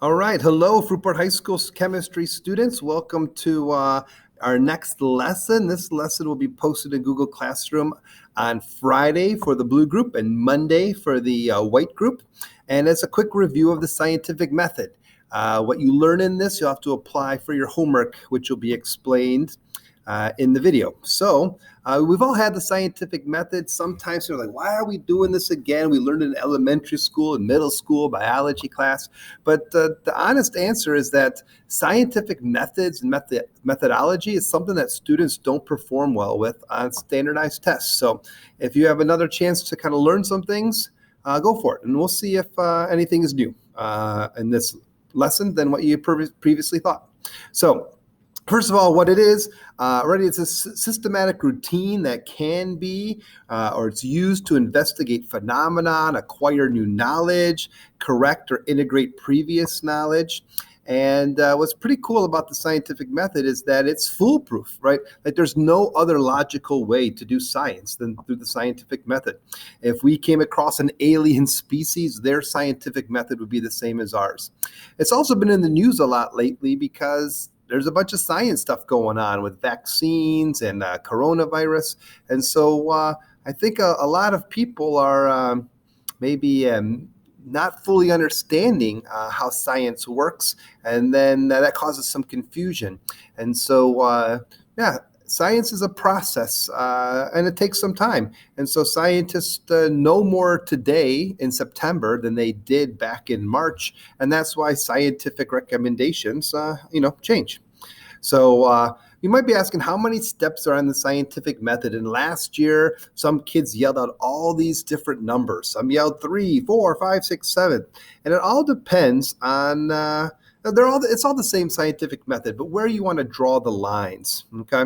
All right. Hello, Fruitport High School chemistry students. Welcome to our next lesson. This lesson will be posted in Google Classroom on Friday for the blue group and Monday for the white group. And it's a quick review of the scientific method. What you learn in this, you'll have to apply for your homework, which will be explained in the video. So we've all had the scientific method. Sometimes you're like, why are we doing this again? We learned it in elementary school and middle school, biology class. But the honest answer is that scientific methods and methodology is something that students don't perform well with on standardized tests. So if you have another chance to kind of learn some things, go for it. And we'll see if anything is new in this lesson than what you previously thought. So first of all, what it is, it's a systematic routine that can be, or it's used to investigate phenomenon, acquire new knowledge, correct or integrate previous knowledge. And what's pretty cool about the scientific method is that it's foolproof, right? Like there's no other logical way to do science than through the scientific method. If we came across an alien species, their scientific method would be the same as ours. It's also been in the news a lot lately because there's a bunch of science stuff going on with vaccines and coronavirus. And so I think a lot of people are maybe not fully understanding how science works. And then that causes some confusion. And so, science is a process and it takes some time. And so scientists know more today in September than they did back in March. And that's why scientific recommendations, change. So you might be asking how many steps are in the scientific method. And last year, some kids yelled out all these different numbers. Some yelled 3, 4, 5, 6, 7. And it all depends on it's all the same scientific method, but where you want to draw the lines, okay?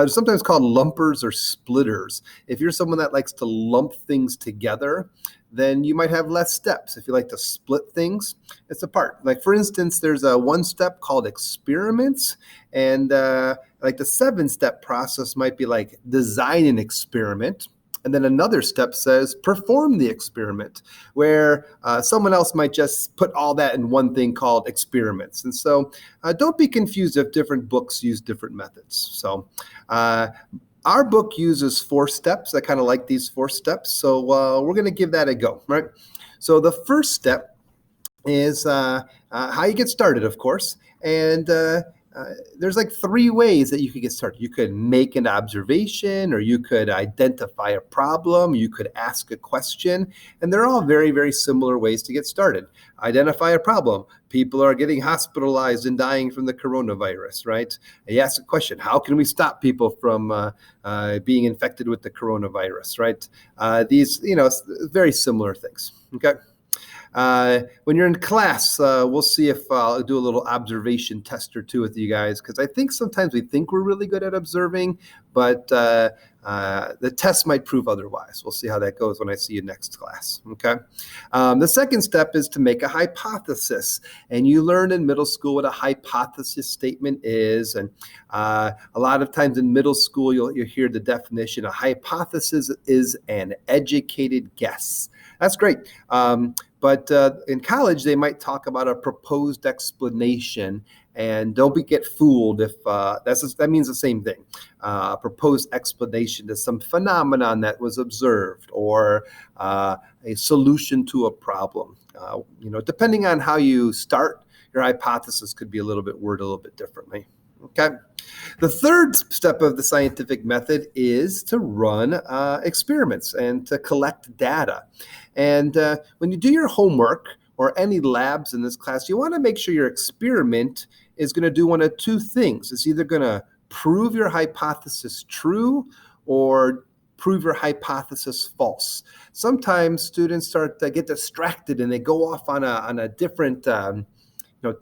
Sometimes called lumpers or splitters. If you're someone that likes to lump things together, then you might have less steps. If you like to split things, it's a part. Like for instance, there's a one step called experiments, and like the 7-step process might be like design an experiment. And then another step says perform the experiment, where someone else might just put all that in one thing called experiments. And so don't be confused if different books use different methods. So our book uses 4 steps. I kind of like these 4 steps. So we're going to give that a go, right? So the first step is how you get started, of course. And there's like 3 ways that you could get started. You could make an observation, or you could identify a problem, you could ask a question, and they're all very, very similar ways to get started. Identify a problem. People are getting hospitalized and dying from the coronavirus, right? You ask a question, how can we stop people from being infected with the coronavirus, right? These, very similar things, okay? When you're in class, we'll see if I'll do a little observation test or 2 with you guys, because I think sometimes we think we're really good at observing, but the test might prove otherwise. We'll see how that goes when I see you next class, okay? The second step is to make a hypothesis, and you learned in middle school what a hypothesis statement is, and a lot of times in middle school, you'll hear the definition. A hypothesis is an educated guess. That's great. But in college, they might talk about a proposed explanation, and don't get fooled if that means the same thing. A proposed explanation to some phenomenon that was observed, or a solution to a problem. Depending on how you start, your hypothesis could be worded a little bit differently. Okay. The third step of the scientific method is to run experiments and to collect data. And when you do your homework or any labs in this class, you want to make sure your experiment is going to do one of 2 things. It's either going to prove your hypothesis true or prove your hypothesis false. Sometimes students start to get distracted and they go off on a different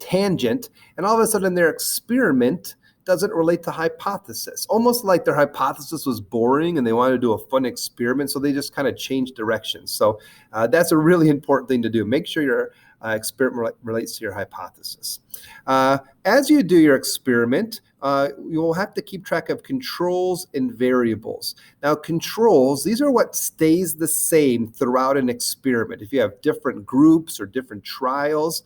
tangent, and all of a sudden their experiment doesn't relate to hypothesis, almost like their hypothesis was boring and they wanted to do a fun experiment, so they just kind of changed directions. So that's a really important thing to do. Make sure your experiment relates to your hypothesis. As you do your experiment, you will have to keep track of controls and variables. Now, controls, these are what stays the same throughout an experiment. If you have different groups or different trials,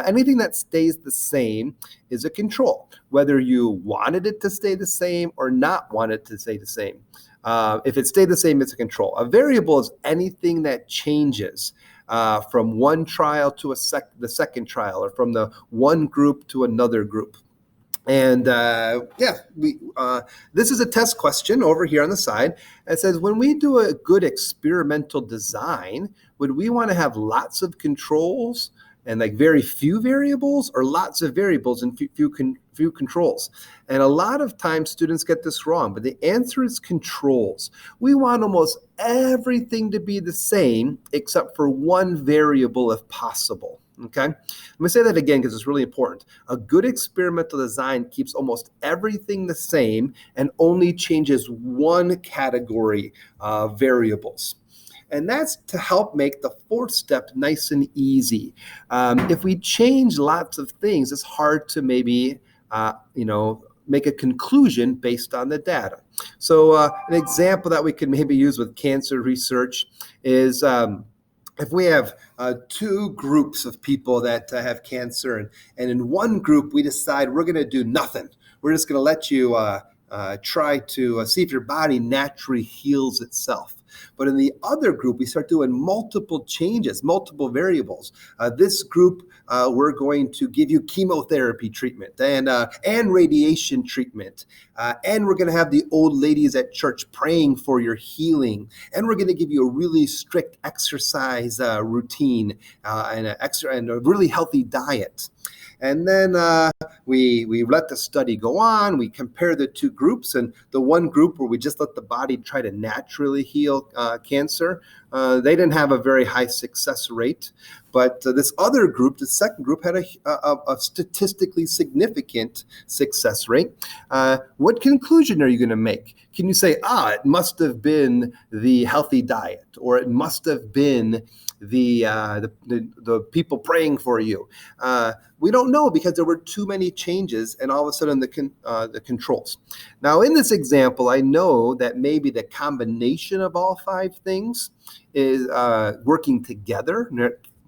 anything that stays the same is a control, whether you wanted it to stay the same or not want it to stay the same. If it stayed the same, it's a control. A variable is anything that changes from one trial to the second trial, or from the one group to another group. And this is a test question over here on the side. It says, when we do a good experimental design, would we want to have lots of controls and like very few variables, or lots of variables and few controls? And a lot of times students get this wrong, but the answer is controls. We want almost everything to be the same except for one variable if possible. Okay, let me say that again because it's really important. A good experimental design keeps almost everything the same and only changes one category of variables. And that's to help make the fourth step nice and easy. If we change lots of things, it's hard to maybe, make a conclusion based on the data. So an example that we could maybe use with cancer research is if we have two groups of people that have cancer, and in one group we decide we're going to do nothing. We're just going to let you try to see if your body naturally heals itself. But in the other group, we start doing multiple changes, multiple variables. This group, we're going to give you chemotherapy treatment and radiation treatment. And we're going to have the old ladies at church praying for your healing. And we're going to give you a really strict exercise routine and a really healthy diet. And then we let the study go on. We compare the two groups, and the one group where we just let the body try to naturally heal cancer, they didn't have a very high success rate. But this other group, the second group, had a statistically significant success rate. What conclusion are you going to make? Can you say, it must have been the healthy diet, or it must have been the people praying for you? We don't know because there were too many changes, and all of a sudden the controls. Now, in this example, I know that maybe the combination of all five things is working together: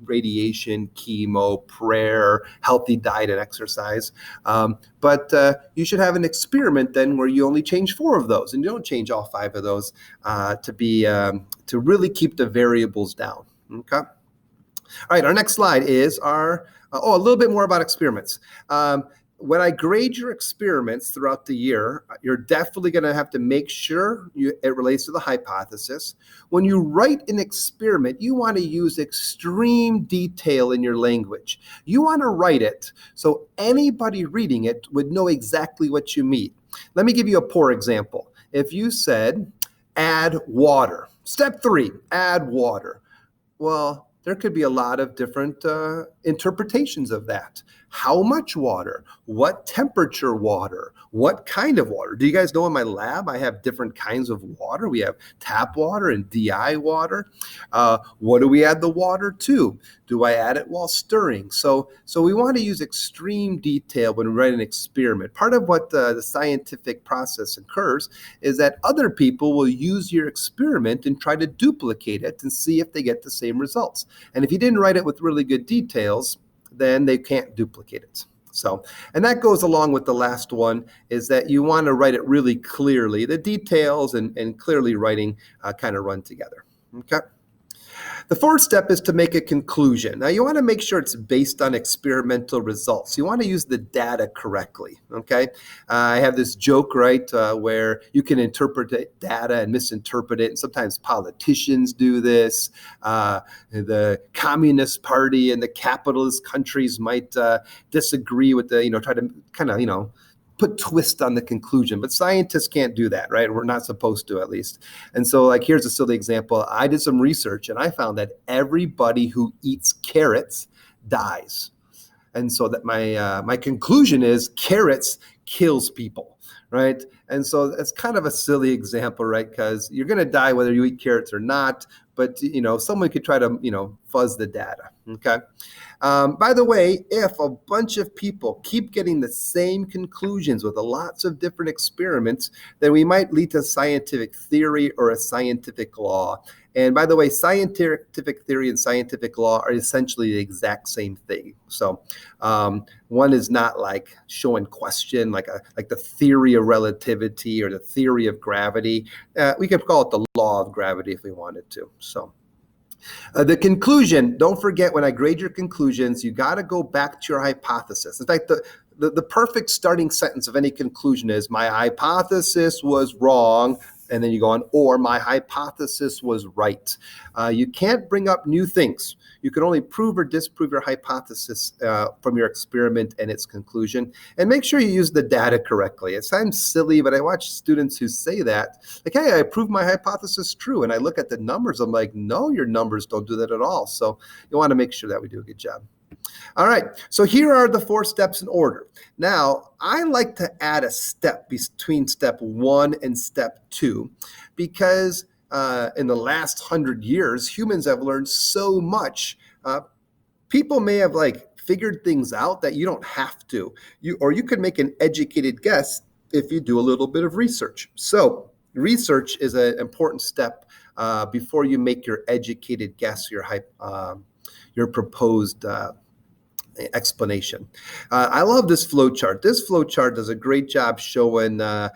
radiation, chemo, prayer, healthy diet, and exercise. But you should have an experiment then where you only change 4 of those, and you don't change all 5 of those to really keep the variables down. Okay. All right. Our next slide is a little bit more about experiments. When I grade your experiments throughout the year, you're definitely going to have to make sure it relates to the hypothesis. When you write an experiment, you want to use extreme detail in your language. You want to write it so anybody reading it would know exactly what you mean. Let me give you a poor example. If you said, add water. Step 3, add water. Well, there could be a lot of different interpretations of that. How much water? What temperature water? What kind of water? Do you guys know in my lab I have different kinds of water? We have tap water and DI water. What do we add the water to? Do I add it while stirring? So we want to use extreme detail when we write an experiment. Part of what the scientific process occurs is that other people will use your experiment and try to duplicate it and see if they get the same results. And if you didn't write it with really good details, then they can't duplicate it. So, and that goes along with the last one, is that you want to write it really clearly. The details and clearly writing kind of run together. Okay. The fourth step is to make a conclusion. Now, you want to make sure it's based on experimental results. You want to use the data correctly, okay? I have this joke, right, where you can interpret data and misinterpret it, and sometimes politicians do this. The Communist Party and the capitalist countries might disagree with try to kind of, put twist on the conclusion, but scientists can't do that, right? We're not supposed to, at least. And so, here's a silly example. I did some research and I found that everybody who eats carrots dies. And so that my conclusion is carrots kills people, right? And so it's kind of a silly example, right? Because you're going to die whether you eat carrots or not. But someone could try to fuzz the data. Okay. By the way, if a bunch of people keep getting the same conclusions with lots of different experiments, then we might lead to scientific theory or a scientific law. And by the way, scientific theory and scientific law are essentially the exact same thing. So one is not like show and question, like the theory of relativity or the theory of gravity. We could call it the law of gravity if we wanted to. So the conclusion, don't forget when I grade your conclusions, you got to go back to your hypothesis. In fact, the perfect starting sentence of any conclusion is my hypothesis was wrong. And then you go on, or my hypothesis was right. You can't bring up new things. You can only prove or disprove your hypothesis from your experiment and its conclusion. And make sure you use the data correctly. It sounds silly, but I watch students who say that, like, hey, I proved my hypothesis true. And I look at the numbers, I'm like, no, your numbers don't do that at all. So you want to make sure that we do a good job. All right, so here are the 4 steps in order. Now, I like to add a step between step 1 and step 2 because in the last 100 years, humans have learned so much. People may have figured things out that you don't have to. You could make an educated guess if you do a little bit of research. So research is an important step before you make your educated guess, your proposed explanation. I love this flow chart. This flow chart does a great job showing the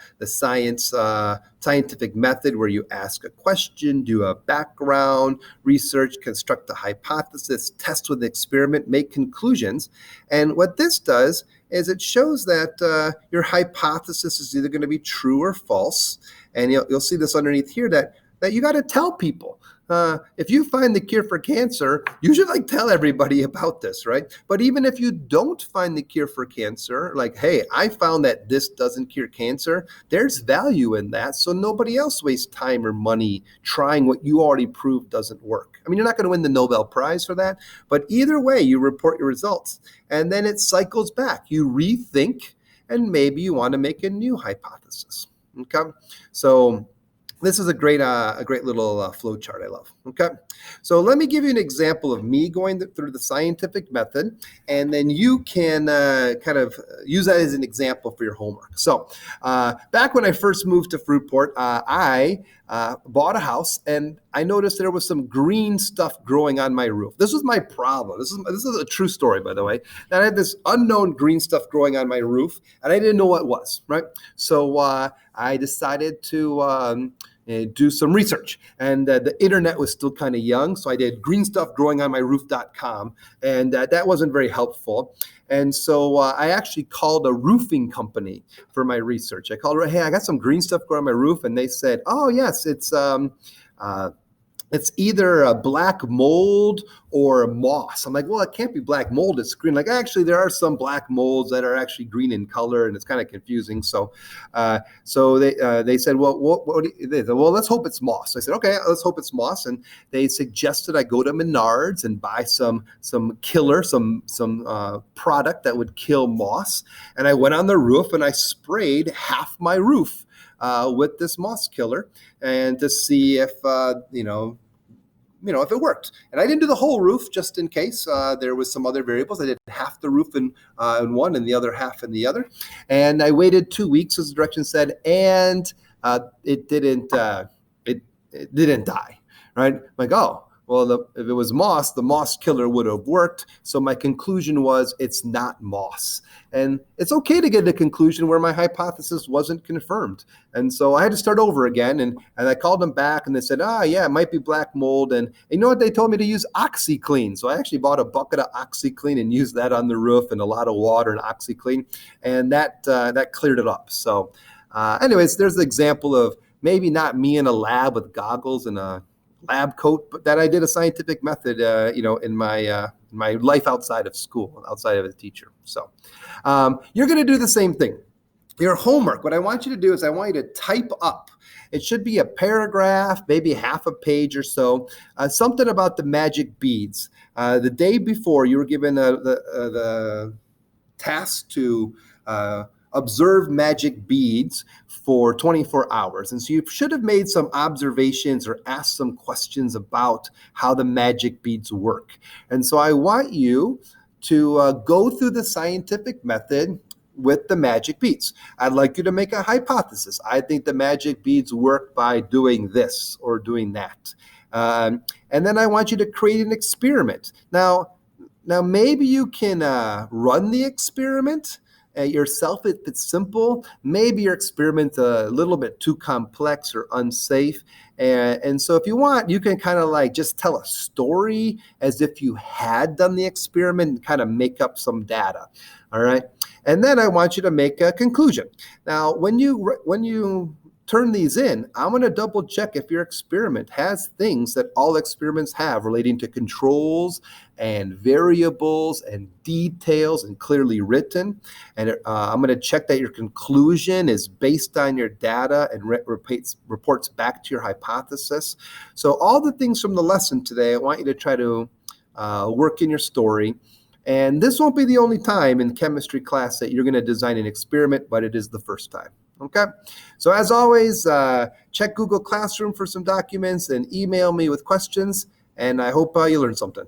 scientific method where you ask a question, do a background research, construct a hypothesis, test with an experiment, make conclusions. And what this does is it shows that your hypothesis is either going to be true or false. And you'll see this underneath here that you got to tell people. If you find the cure for cancer, you should tell everybody about this, right? But even if you don't find the cure for cancer, hey, I found that this doesn't cure cancer, there's value in that. So nobody else wastes time or money trying what you already proved doesn't work. I mean, you're not going to win the Nobel Prize for that, but either way, you report your results and then it cycles back. You rethink and maybe you want to make a new hypothesis. Okay. So this is a great little flow chart I love. Okay, so let me give you an example of me going through the scientific method, and then you can kind of use that as an example for your homework. So back when I first moved to Fruitport, I bought a house, and I noticed there was some green stuff growing on my roof. This was my problem. This is a true story, by the way. That I had this unknown green stuff growing on my roof, and I didn't know what it was, right? So I decided to do some research, and the internet was still kind of young, so I did greenstuffgrowingonmyroof.com, and that wasn't very helpful. And so I actually called a roofing company for my research. I called, hey, I got some green stuff growing on my roof, and they said, oh yes, it's either a black mold or moss. I'm like, well, it can't be black mold. It's green. Actually, there are some black molds that are actually green in color, and it's kind of confusing. So they said, well, they said, well, let's hope it's moss. I said, okay, let's hope it's moss. And they suggested I go to Menards and buy some killer, some product that would kill moss. And I went on the roof and I sprayed half my roof with this moss killer, and to see if if it worked. And I didn't do the whole roof just in case. There was some other variables. I did half the roof in one and the other half in the other. And I waited 2 weeks, as the directions said, and it didn't die. Right? I'm like, oh. Well, if it was moss, the moss killer would have worked. So my conclusion was it's not moss. And it's okay to get a conclusion where my hypothesis wasn't confirmed. And so I had to start over again. And I called them back and they said, yeah, it might be black mold. And you know what? They told me to use OxyClean. So I actually bought a bucket of OxyClean and used that on the roof and a lot of water and OxyClean. And that cleared it up. So anyways, there's the example of maybe not me in a lab with goggles and a lab coat, but that I did a scientific method, in my life outside of school, outside of a teacher. So you're going to do the same thing. Your homework, what I want you to do is I want you to type up. It should be a paragraph, maybe half a page or so, something about the magic beads. The day before, you were given the task to observe magic beads for 24 hours. And so you should have made some observations or asked some questions about how the magic beads work. And so I want you to go through the scientific method with the magic beads. I'd like you to make a hypothesis. I think the magic beads work by doing this or doing that. And then I want you to create an experiment. Now maybe you can run the experiment yourself if it's simple. Maybe your experiment's a little bit too complex or unsafe. And so if you want, you can kind of like just tell a story as if you had done the experiment and kind of make up some data. All right. And then I want you to make a conclusion. Now, when you turn these in, I'm going to double check if your experiment has things that all experiments have relating to controls and variables and details and clearly written. And I'm going to check that your conclusion is based on your data and reports back to your hypothesis. So all the things from the lesson today, I want you to try to work in your story. And this won't be the only time in chemistry class that you're going to design an experiment, but it is the first time. Okay. So as always, check Google Classroom for some documents and email me with questions. And I hope you learned something.